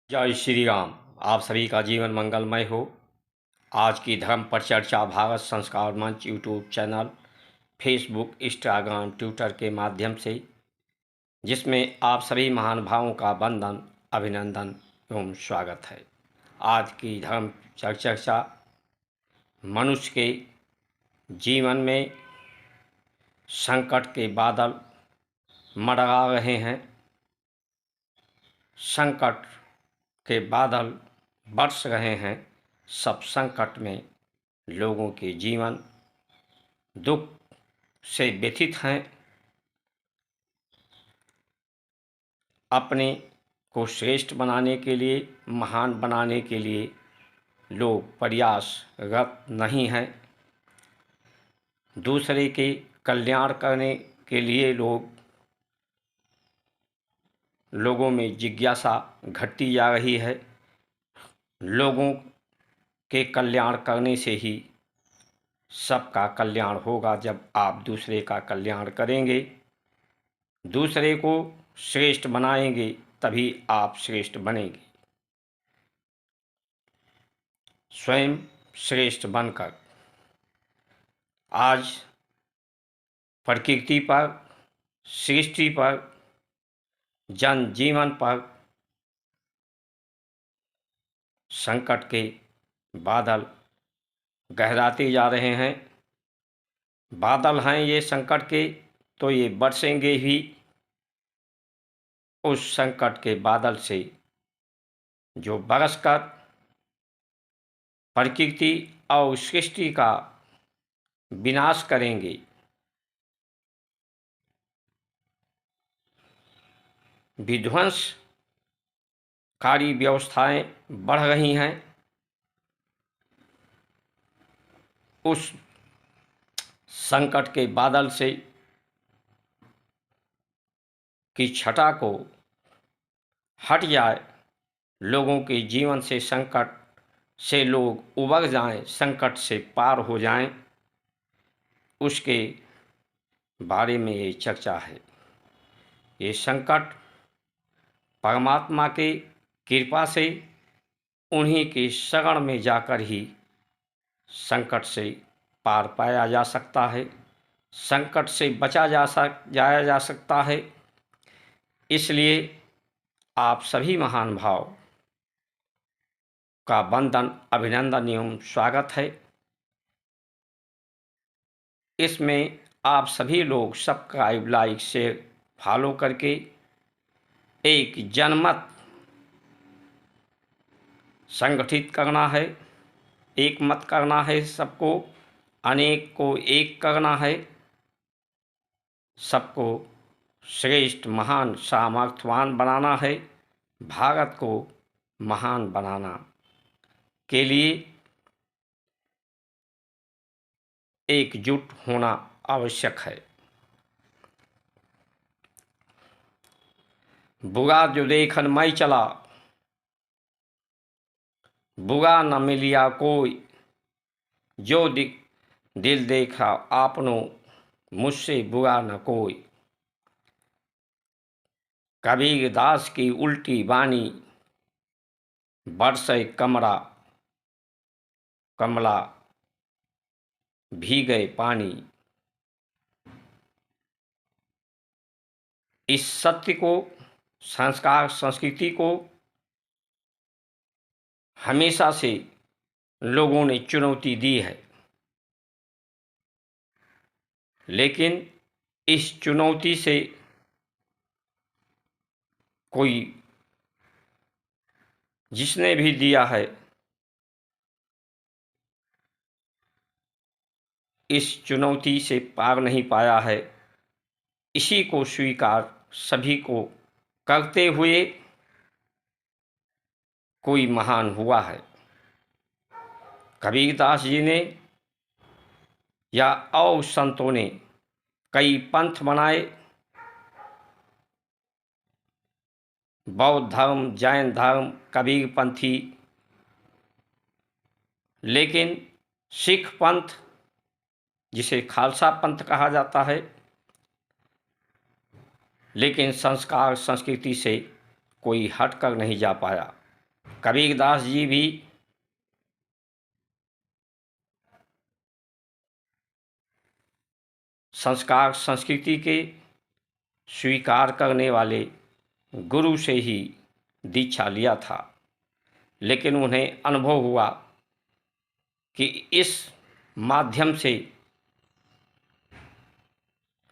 जय श्री राम। आप सभी का जीवन मंगलमय हो। आज की धर्म पर चर्चा भारत संस्कार मंच YouTube channel, Facebook, Instagram, Twitter के माध्यम से, जिसमें आप सभी महानुभावों का वंदन, अभिनंदन एवं स्वागत है। आज की धर्म चर्चा मनुष्य के जीवन में संकट के बादल मंडरा रहे हैं। संकट के बादल बरस रहे हैं। सब संकट में लोगों के जीवन दुख से व्यथित हैं। अपने को श्रेष्ठ बनाने के लिए, महान बनाने के लिए लोग प्रयासरत नहीं हैं। दूसरे के कल्याण करने के लिए लोगों में जिज्ञासा घटती जा रही है। लोगों के कल्याण करने से ही सबका कल्याण होगा। जब आप दूसरे का कल्याण करेंगे, दूसरे को श्रेष्ठ बनाएंगे, तभी आप श्रेष्ठ बनेंगे। स्वयं श्रेष्ठ बनकर आज प्रकृति पर, सृष्टि पर, जनजीवन पर संकट के बादल गहराते जा रहे हैं। बादल हैं ये संकट के, तो ये बरसेंगे ही। उस संकट के बादल से जो बरसकर प्रकृति और सृष्टि का विनाश करेंगे। विध्वंसकारी व्यवस्थाएं बढ़ रही हैं। उस संकट के बादल से की छटा को हट जाए, लोगों के जीवन से संकट से लोग उबर जाएं, संकट से पार हो जाएं, उसके बारे में ये चर्चा है। ये संकट परमात्मा के कृपा से उन्हीं के शरण में जाकर ही संकट से पार पाया जा सकता है, संकट से बचा जाया जा सकता है। इसलिए आप सभी महान भाव का वंदन, अभिनंदन एवं स्वागत है। इसमें आप सभी लोग सब्सक्राइब, लाइक, शेयर, फॉलो करके एक जनमत संगठित करना है, एक मत करना है। सबको, अनेक को एक करना है। सबको श्रेष्ठ, महान, सामर्थ्यवान बनाना है। भारत को महान बनाना के लिए एकजुट होना आवश्यक है। बुरा जो देखन मैं चला, बुरा न मिलिया कोई, जो दिल देखा आपनो, मुझसे बुरा न कोई। कबीर दास की उल्टी बानी, बरसे कमला भीगे पानी। इस सत्य को, संस्कार, संस्कृति को हमेशा से लोगों ने चुनौती दी है, लेकिन इस चुनौती से कोई, जिसने भी दिया है, इस चुनौती से पार नहीं पाया है। इसी को स्वीकार सभी को करते हुए कोई महान हुआ है। कबीरदास जी ने या और संतों ने कई पंथ बनाए, बौद्ध धर्म, जैन धर्म, कबीरपंथी, लेकिन सिख पंथ, जिसे खालसा पंथ कहा जाता है, लेकिन संस्कार, संस्कृति से कोई हट कर नहीं जा पाया। कबीरदास जी भी संस्कार संस्कृति के स्वीकार करने वाले गुरु से ही दीक्षा लिया था, लेकिन उन्हें अनुभव हुआ कि इस माध्यम से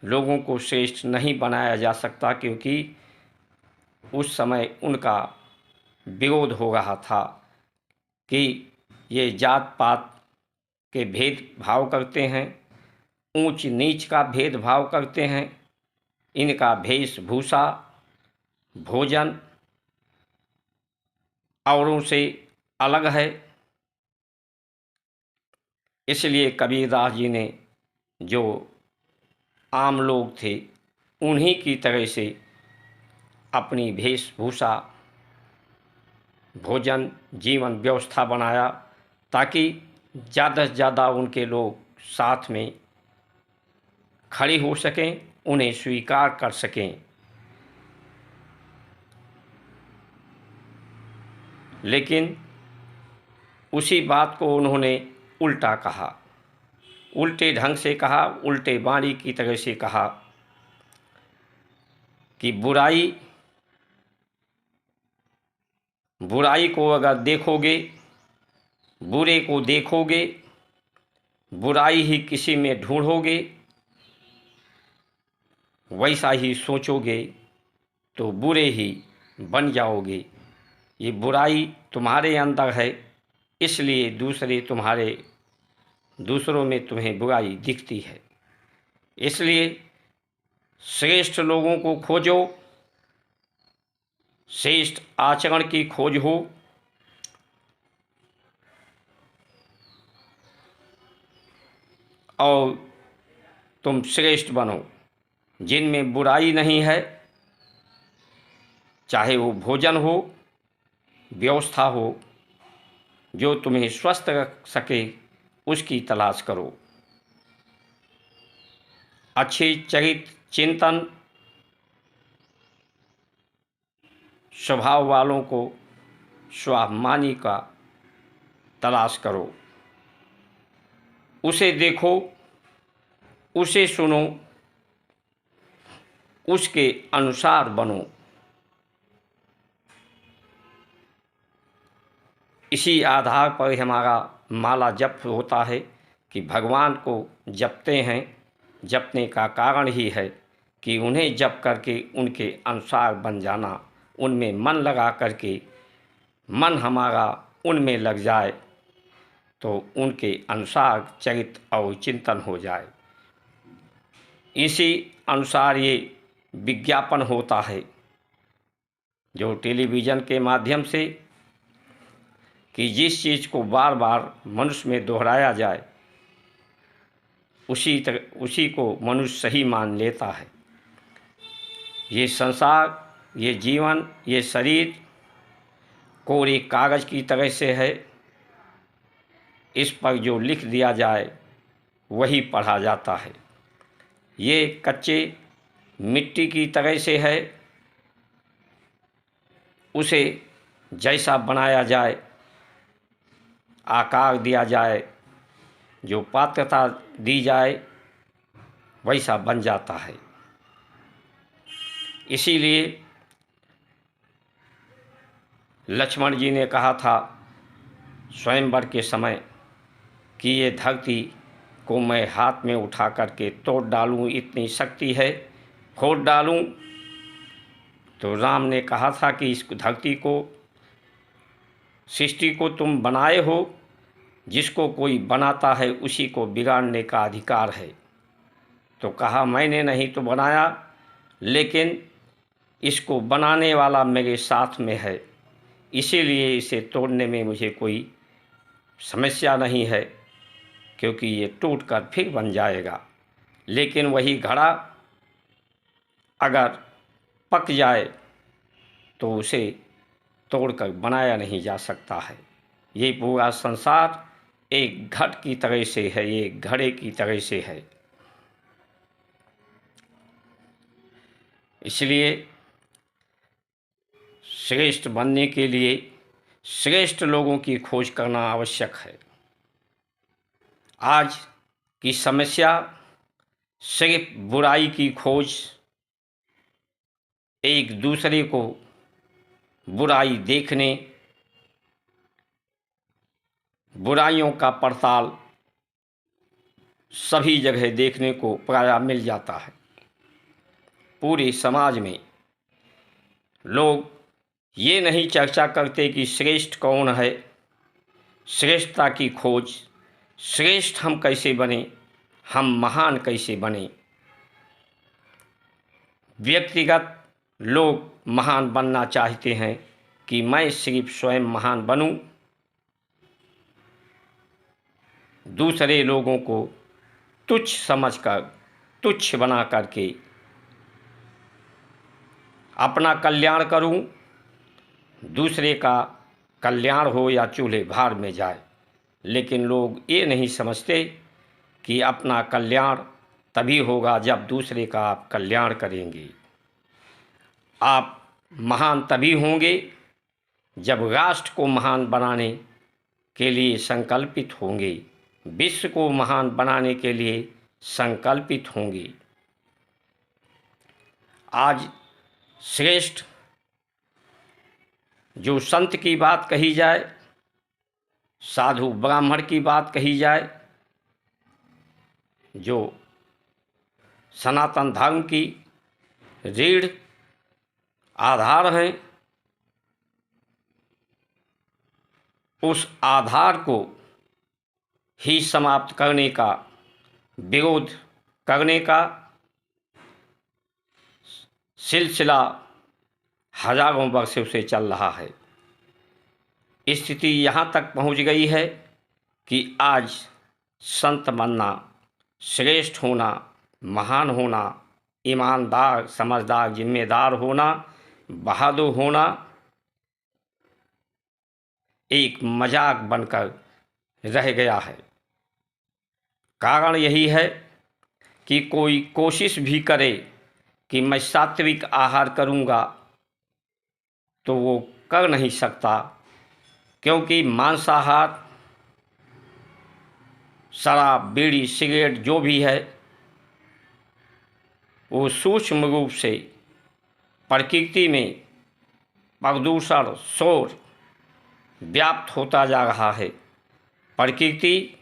लोगों को श्रेष्ठ नहीं बनाया जा सकता, क्योंकि उस समय उनका विरोध हो रहा था कि ये जात पात के भेदभाव करते हैं, ऊंच नीच का भेदभाव करते हैं, इनका वेशभूषा, भोजन औरों से अलग है। इसलिए कबीरदास जी ने, जो आम लोग थे, उन्हीं की तरह से अपनी वेशभूषा, भोजन, जीवन व्यवस्था बनाया, ताकि ज़्यादा से ज़्यादा उनके लोग साथ में खड़े हो सकें, उन्हें स्वीकार कर सकें। लेकिन उसी बात को उन्होंने उल्टा कहा, उल्टे ढंग से कहा, उल्टे बाणी की तरह से कहा कि बुराई को अगर देखोगे, बुरे को देखोगे, बुराई ही किसी में ढूंढोगे, वैसा ही सोचोगे तो बुरे ही बन जाओगे। ये बुराई तुम्हारे अंदर है, इसलिए दूसरों में तुम्हें बुराई दिखती है। इसलिए श्रेष्ठ लोगों को खोजो, श्रेष्ठ आचरण की खोज हो, और तुम श्रेष्ठ बनो जिनमें बुराई नहीं है, चाहे वो भोजन हो, व्यवस्था हो, जो तुम्हें स्वस्थ रख सके उसकी तलाश करो। अच्छे चरित्र चिंतन स्वभाव वालों को स्वाभिमानी का तलाश करो, उसे देखो, उसे सुनो, उसके अनुसार बनो। इसी आधार पर हमारा माला जप होता है कि भगवान को जपते हैं। जपने का कारण ही है कि उन्हें जप करके उनके अनुसार बन जाना, उनमें मन लगा करके मन हमारा उनमें लग जाए तो उनके अनुसार चरित्र और चिंतन हो जाए। इसी अनुसार ये विज्ञापन होता है जो टेलीविज़न के माध्यम से, कि जिस चीज़ को बार बार मनुष्य में दोहराया जाए उसी को मनुष्य सही मान लेता है। ये संसार, ये जीवन, ये शरीर कोरे कागज़ की तरह से है, इस पर जो लिख दिया जाए वही पढ़ा जाता है। ये कच्चे मिट्टी की तरह से है, उसे जैसा बनाया जाए, आकार दिया जाए, जो पात्रता दी जाए, वैसा बन जाता है। इसीलिए लक्ष्मण जी ने कहा था स्वयंवर के समय कि ये धरती को मैं हाथ में उठा करके तोड़ डालूं, इतनी शक्ति है, फोड़ डालूं। तो राम ने कहा था कि इस धरती को, सृष्टि को तुम बनाए हो, जिसको कोई बनाता है उसी को बिगाड़ने का अधिकार है। तो कहा मैंने नहीं तो बनाया, लेकिन इसको बनाने वाला मेरे साथ में है, इसीलिए इसे तोड़ने में मुझे कोई समस्या नहीं है, क्योंकि ये टूटकर फिर बन जाएगा। लेकिन वही घड़ा अगर पक जाए तो उसे तोड़कर बनाया नहीं जा सकता है। ये पूरा संसार एक घट की तरह से है, ये घड़े की तरह से है। इसलिए श्रेष्ठ बनने के लिए श्रेष्ठ लोगों की खोज करना आवश्यक है। आज की समस्या सिर्फ बुराई की खोज, एक दूसरे को बुराई देखने, बुराइयों का पड़ताल सभी जगह देखने को प्रायः मिल जाता है। पूरे समाज में लोग ये नहीं चर्चा करते कि श्रेष्ठ कौन है, श्रेष्ठता की खोज, श्रेष्ठ हम कैसे बने, हम महान कैसे बने। व्यक्तिगत लोग महान बनना चाहते हैं कि मैं सिर्फ स्वयं महान बनूं, दूसरे लोगों को तुच्छ समझकर, तुच्छ बना करके अपना कल्याण करूं, दूसरे का कल्याण हो या चूल्हे भार में जाए। लेकिन लोग ये नहीं समझते कि अपना कल्याण तभी होगा जब दूसरे का आप कल्याण करेंगे। आप महान तभी होंगे जब राष्ट्र को महान बनाने के लिए संकल्पित होंगे, विश्व को महान बनाने के लिए संकल्पित होंगे। आज श्रेष्ठ जो संत की बात कही जाए, साधु ब्राह्मण की बात कही जाए, जो सनातन धर्म की रीढ़ आधार हैं, उस आधार को ही समाप्त करने का, विरोध करने का सिलसिला हजारों वर्षों से चल रहा है। स्थिति यहाँ तक पहुँच गई है कि आज संत बनना, श्रेष्ठ होना, महान होना, ईमानदार, समझदार, जिम्मेदार होना, बहादुर होना एक मजाक बनकर रह गया है। कारण यही है कि कोई कोशिश भी करे कि मैं सात्विक आहार करूँगा तो वो कर नहीं सकता, क्योंकि मांसाहार, शराब, बीड़ी, सिगरेट जो भी है वो सूक्ष्म रूप से प्रकृति में प्रदूषण, शोर व्याप्त होता जा रहा है। प्रकृति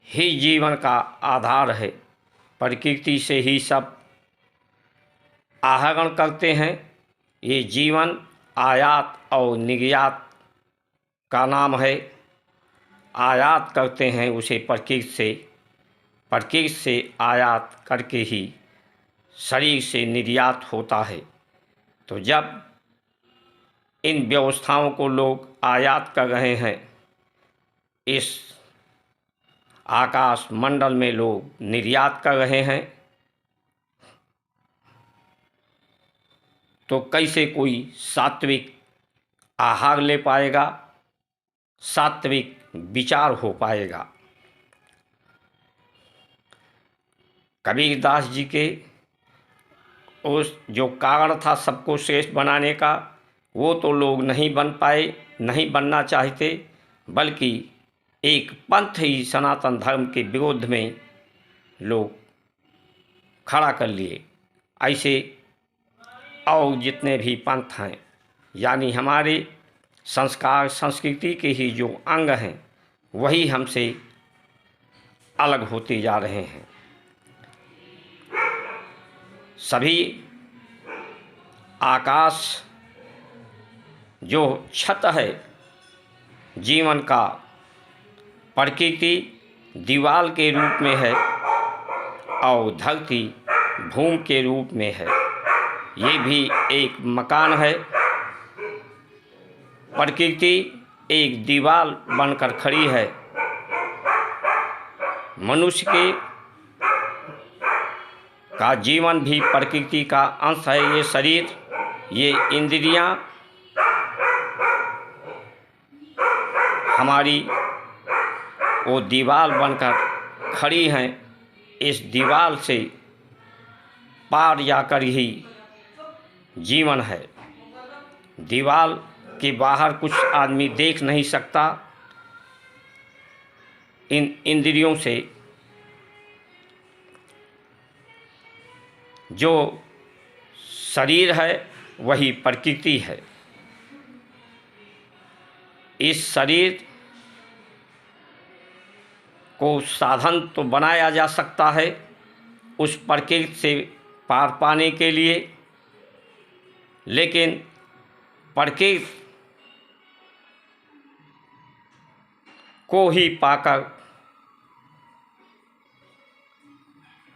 ही जीवन का आधार है, प्रकृति से ही सब आहरण करते हैं। ये जीवन आयात और निर्यात का नाम है। आयात करते हैं उसे प्रकृति से आयात करके ही शरीर से निर्यात होता है। तो जब इन व्यवस्थाओं को लोग आयात कर रहे हैं, इस आकाश मंडल में लोग निर्यात कर रहे हैं, तो कैसे कोई सात्विक आहार ले पाएगा, सात्विक विचार हो पाएगा। कबीरदास जी के उस जो कारण था सबको श्रेष्ठ बनाने का, वो तो लोग नहीं बन पाए, नहीं बनना चाहते, बल्कि एक पंथ ही सनातन धर्म के विरोध में लोग खड़ा कर लिए। ऐसे और जितने भी पंथ हैं, यानी हमारे संस्कार संस्कृति के ही जो अंग हैं, वही हमसे अलग होते जा रहे हैं। सभी आकाश जो छत है जीवन का, प्रकृति दीवाल के रूप में है और धरती भूमि के रूप में है। ये भी एक मकान है। प्रकृति एक दीवार बनकर खड़ी है। मनुष्य का जीवन भी प्रकृति का अंश है। ये शरीर, ये इंद्रियां हमारी वो दीवार बनकर खड़ी हैं। इस दीवार से पार जाकर ही जीवन है। दीवार के बाहर कुछ आदमी देख नहीं सकता। इन इंद्रियों से जो शरीर है वही प्रकृति है। इस शरीर को साधन तो बनाया जा सकता है उस प्रकृति से पार पाने के लिए, लेकिन प्रकृति को ही पाकर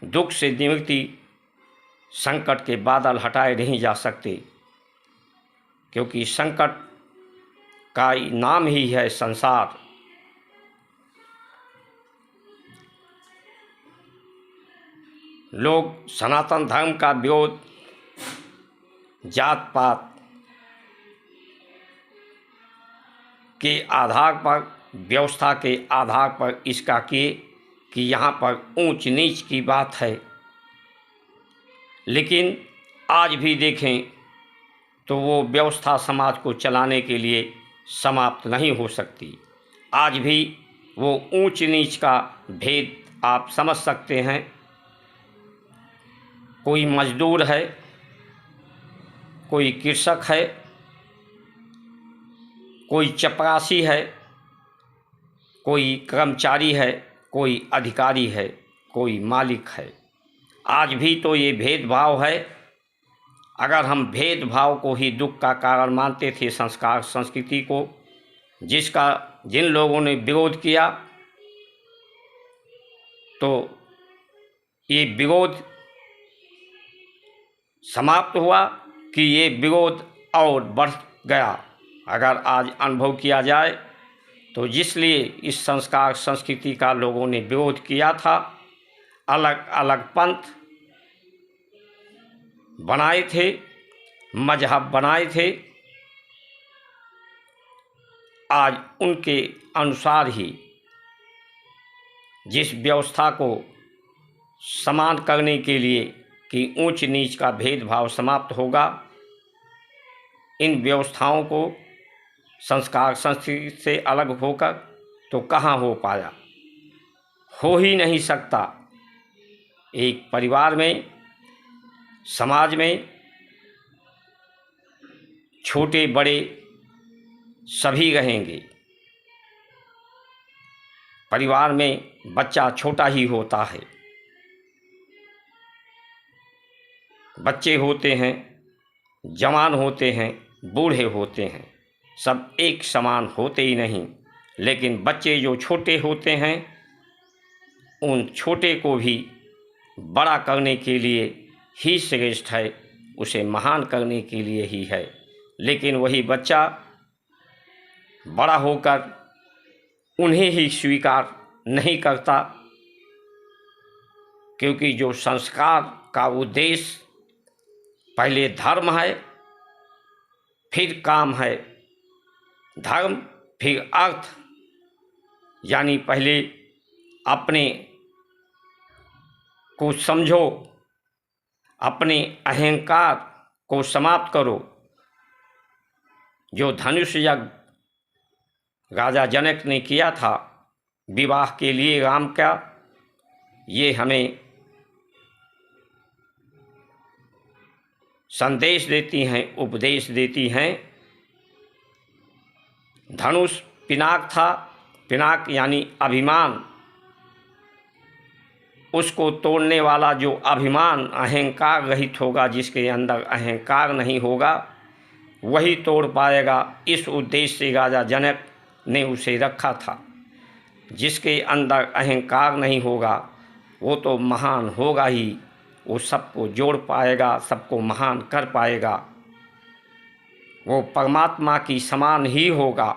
दुख से निवृत्ति, संकट के बादल हटाए नहीं जा सकते, क्योंकि संकट का नाम ही है संसार। लोग सनातन धर्म का विरोध जात पात के आधार पर, व्यवस्था के आधार पर इसका किए कि यहाँ पर ऊंच नीच की बात है। लेकिन आज भी देखें तो वो व्यवस्था समाज को चलाने के लिए समाप्त नहीं हो सकती। आज भी वो ऊंच नीच का भेद आप समझ सकते हैं। कोई मजदूर है, कोई कृषक है, कोई चपरासी है, कोई कर्मचारी है, कोई अधिकारी है, कोई मालिक है। आज भी तो ये भेदभाव है। अगर हम भेदभाव को ही दुख का कारण मानते थे, संस्कार संस्कृति को, जिन लोगों ने विरोध किया, तो ये विरोध समाप्त हुआ कि ये विरोध और बढ़ गया। अगर आज अनुभव किया जाए तो जिसलिए इस संस्कार संस्कृति का लोगों ने विरोध किया था, अलग अलग पंथ बनाए थे, मजहब बनाए थे, आज उनके अनुसार ही जिस व्यवस्था को समान करने के लिए कि ऊंच नीच का भेदभाव समाप्त होगा, इन व्यवस्थाओं को संस्कार संस्कृति से अलग होकर तो कहाँ हो पाया, हो ही नहीं सकता। एक परिवार में, समाज में छोटे बड़े सभी रहेंगे। परिवार में बच्चा छोटा ही होता है, बच्चे होते हैं, जवान होते हैं, बूढ़े होते हैं, सब एक समान होते ही नहीं। लेकिन बच्चे जो छोटे होते हैं, उन छोटे को भी बड़ा करने के लिए ही श्रेष्ठ है, उसे महान करने के लिए ही है। लेकिन वही बच्चा बड़ा होकर उन्हें ही स्वीकार नहीं करता, क्योंकि जो संस्कार का उद्देश्य पहले धर्म है, फिर काम है, धर्म फिर अर्थ, यानी पहले अपने को समझो, अपने अहंकार को समाप्त करो। जो धनुष यज्ञ राजा जनक ने किया था विवाह के लिए राम का, ये हमें संदेश देती हैं, उपदेश देती हैं। धनुष पिनाक था, पिनाक यानी अभिमान, उसको तोड़ने वाला जो अभिमान अहंकार रहित होगा, जिसके अंदर अहंकार नहीं होगा, वही तोड़ पाएगा। इस उद्देश्य से राजा जनक ने उसे रखा था। जिसके अंदर अहंकार नहीं होगा वो तो महान होगा ही, वो सबको जोड़ पाएगा, सबको महान कर पाएगा, वो परमात्मा की समान ही होगा।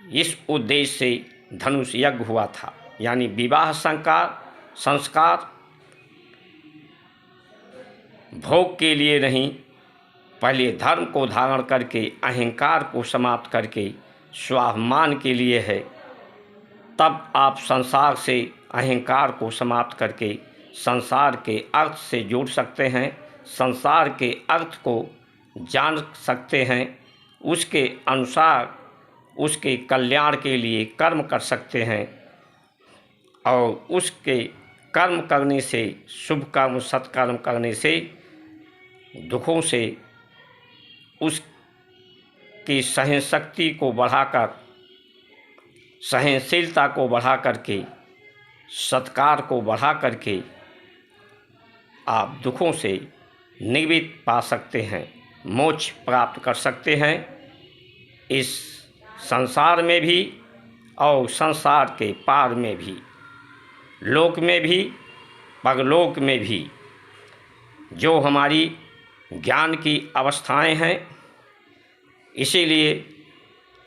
इस उद्देश्य से धनुष यज्ञ हुआ था, यानी विवाह संस्कार भोग के लिए नहीं, पहले धर्म को धारण करके अहंकार को समाप्त करके स्वाभिमान के लिए है। तब आप संसार से अहंकार को समाप्त करके संसार के अर्थ से जोड़ सकते हैं। संसार के अर्थ को जान सकते हैं, उसके अनुसार उसके कल्याण के लिए कर्म कर सकते हैं और उसके कर्म करने से, शुभ कर्म सत्कर्म करने से दुखों से उसकी सहन शक्ति को बढ़ाकर, सहनशीलता को बढ़ा करके, सत्कार को बढ़ा करके आप दुखों से निवृत्त पा सकते हैं, मोक्ष प्राप्त कर सकते हैं। इस संसार में भी और संसार के पार में भी, लोक में भी परलोक में भी। जो हमारी ज्ञान की अवस्थाएं हैं, इसीलिए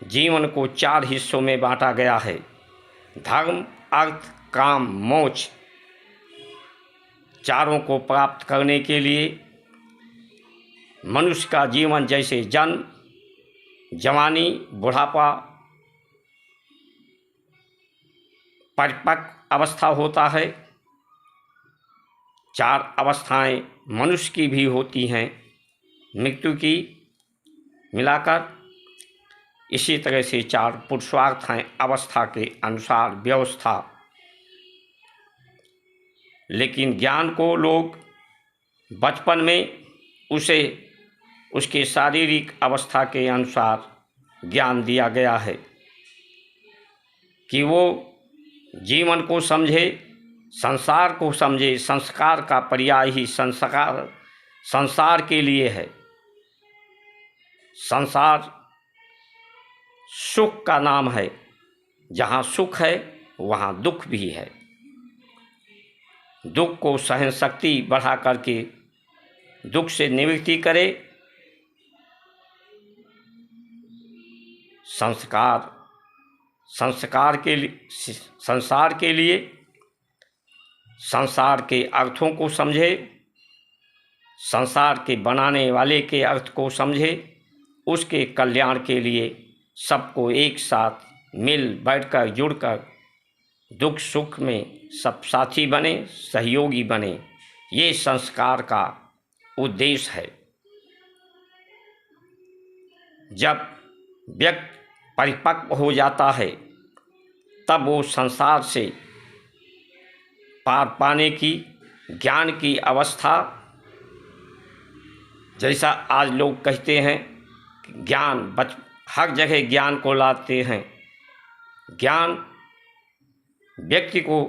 जीवन को 4 हिस्सों में बांटा गया है। धर्म, अर्थ, काम, मोक्ष, चारों को प्राप्त करने के लिए मनुष्य का जीवन जैसे जन्म, जवानी, बुढ़ापा, परिपक्व अवस्था होता है, 4 अवस्थाएं मनुष्य की भी होती हैं मृत्यु की मिलाकर। इसी तरह से 4 पुरुषार्थ हैं अवस्था के अनुसार व्यवस्था। लेकिन ज्ञान को लोग बचपन में उसे उसके शारीरिक अवस्था के अनुसार ज्ञान दिया गया है कि वो जीवन को समझे, संसार को समझे। संस्कार का पर्याय ही संसार के लिए है। संसार सुख का नाम है, जहाँ सुख है वहाँ दुख भी है। दुख को सहन शक्ति बढ़ा करके दुख से निवृत्ति करे। संस्कार के लिए, संसार के लिए संसार के अर्थों को समझे, संसार के बनाने वाले के अर्थ को समझे, उसके कल्याण के लिए सबको एक साथ मिल बैठकर जुड़कर दुख सुख में सब साथी बने, सहयोगी बने। ये संस्कार का उद्देश्य है। जब व्यक्ति परिपक्व हो जाता है, तब वो संसार से पार पाने की ज्ञान की अवस्था, जैसा आज लोग कहते हैं ज्ञान हर जगह ज्ञान को लाते हैं। ज्ञान व्यक्ति को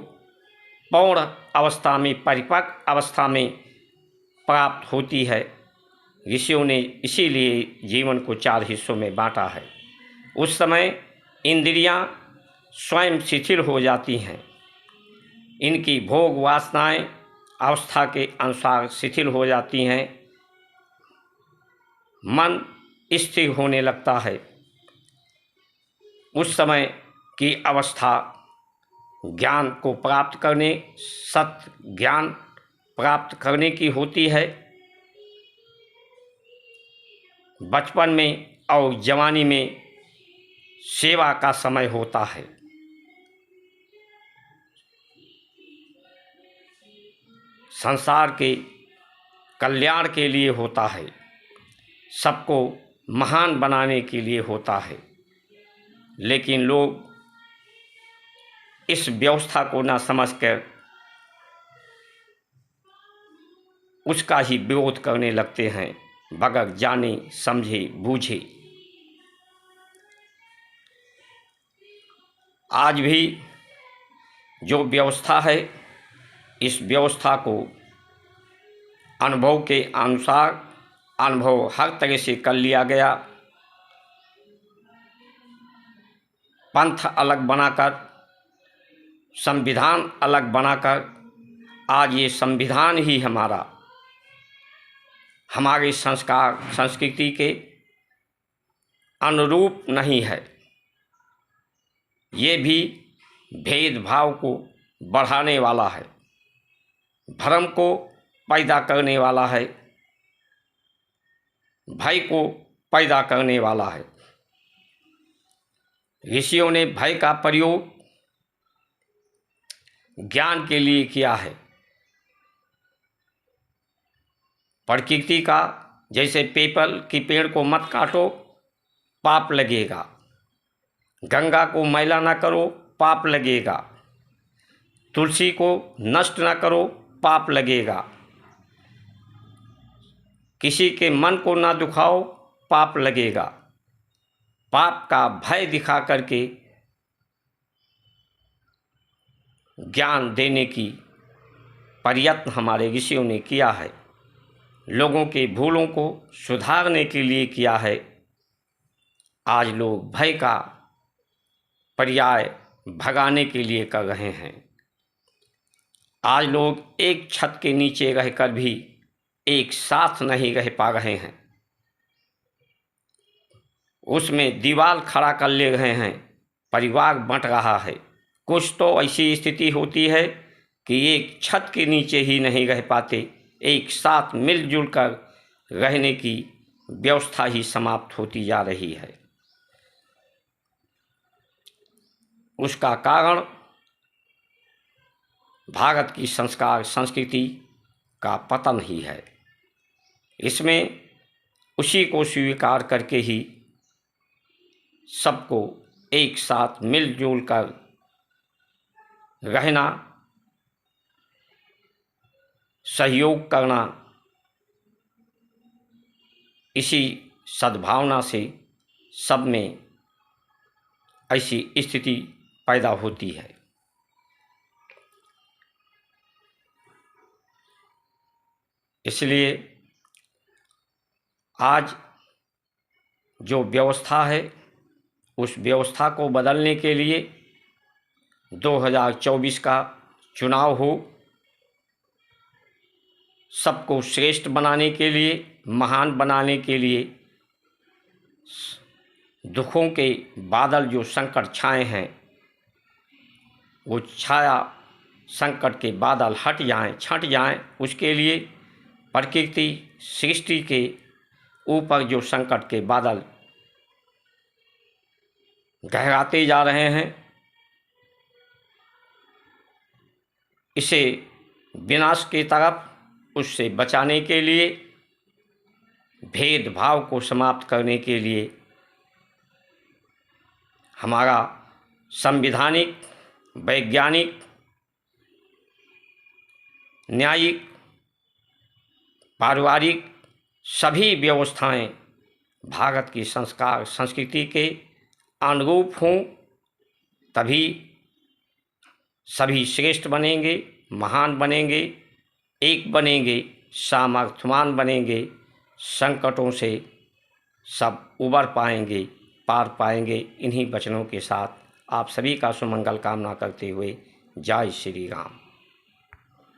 पूर्ण अवस्था में, परिपक्व अवस्था में प्राप्त होती है। ऋषियों ने इसीलिए जीवन को 4 हिस्सों में बांटा है। उस समय इंद्रियां स्वयं शिथिल हो जाती हैं, इनकी भोग वासनाएं अवस्था के अनुसार शिथिल हो जाती हैं, मन स्थिर होने लगता है। उस समय की अवस्था ज्ञान को प्राप्त करने, सत्य ज्ञान प्राप्त करने की होती है। बचपन में और जवानी में सेवा का समय होता है। संसार के कल्याण के लिए होता है, सबको महान बनाने के लिए होता है। लेकिन लोग इस व्यवस्था को ना समझकर उसका ही विरोध करने लगते हैं, बगैर जाने समझे बूझे। आज भी जो व्यवस्था है, इस व्यवस्था को अनुभव के अनुसार, अनुभव हर तरह से कर लिया गया। पंथ अलग बनाकर, संविधान अलग बनाकर, आज ये संविधान ही हमारे संस्कार संस्कृति के अनुरूप नहीं है। ये भी भेदभाव को बढ़ाने वाला है, भ्रम को पैदा करने वाला है, भय को पैदा करने वाला है। ऋषियों ने भय का प्रयोग ज्ञान के लिए किया है। प्रकृति का जैसे पीपल की पेड़ को मत काटो, पाप लगेगा। गंगा को मैला ना करो, पाप लगेगा। तुलसी को नष्ट ना करो, पाप लगेगा। किसी के मन को ना दुखाओ, पाप लगेगा। पाप का भय दिखा करके ज्ञान देने की प्रयत्न हमारे ऋषियों ने किया है, लोगों के भूलों को सुधारने के लिए किया है। आज लोग भय का पर्याय भगाने के लिए कर रहे हैं। आज लोग एक छत के नीचे रहकर भी एक साथ नहीं रह पा रहे हैं, उसमें दीवार खड़ा कर ले रहे हैं, परिवार बंट रहा है। कुछ तो ऐसी स्थिति होती है कि एक छत के नीचे ही नहीं रह पाते, एक साथ मिलजुल कर रहने की व्यवस्था ही समाप्त होती जा रही है। उसका कारण भारत की संस्कार संस्कृति का पतन ही है। इसमें उसी को स्वीकार करके ही सबको एक साथ मिलजुल कर रहना, सहयोग करना, इसी सद्भावना से सब में ऐसी स्थिति पैदा होती है। इसलिए आज जो व्यवस्था है, उस व्यवस्था को बदलने के लिए 2024 का चुनाव हो, सबको श्रेष्ठ बनाने के लिए, महान बनाने के लिए, दुखों के बादल जो संकट छाए हैं, वो छाया संकट के बादल हट जाएं, छंट जाएं। उसके लिए प्रकृति सृष्टि के ऊपर जो संकट के बादल गहराते जा रहे हैं, इसे विनाश की तरफ उससे बचाने के लिए, भेदभाव को समाप्त करने के लिए हमारा संवैधानिक, वैज्ञानिक, न्यायिक, पारिवारिक सभी व्यवस्थाएं भारत की संस्कार संस्कृति के अनुरूप हों, तभी सभी श्रेष्ठ बनेंगे, महान बनेंगे, एक बनेंगे, सामर्थ्यवान बनेंगे, संकटों से सब उबर पाएंगे, पार पाएंगे। इन्हीं वचनों के साथ आप सभी का सुमंगल कामना करते हुए जय श्री राम।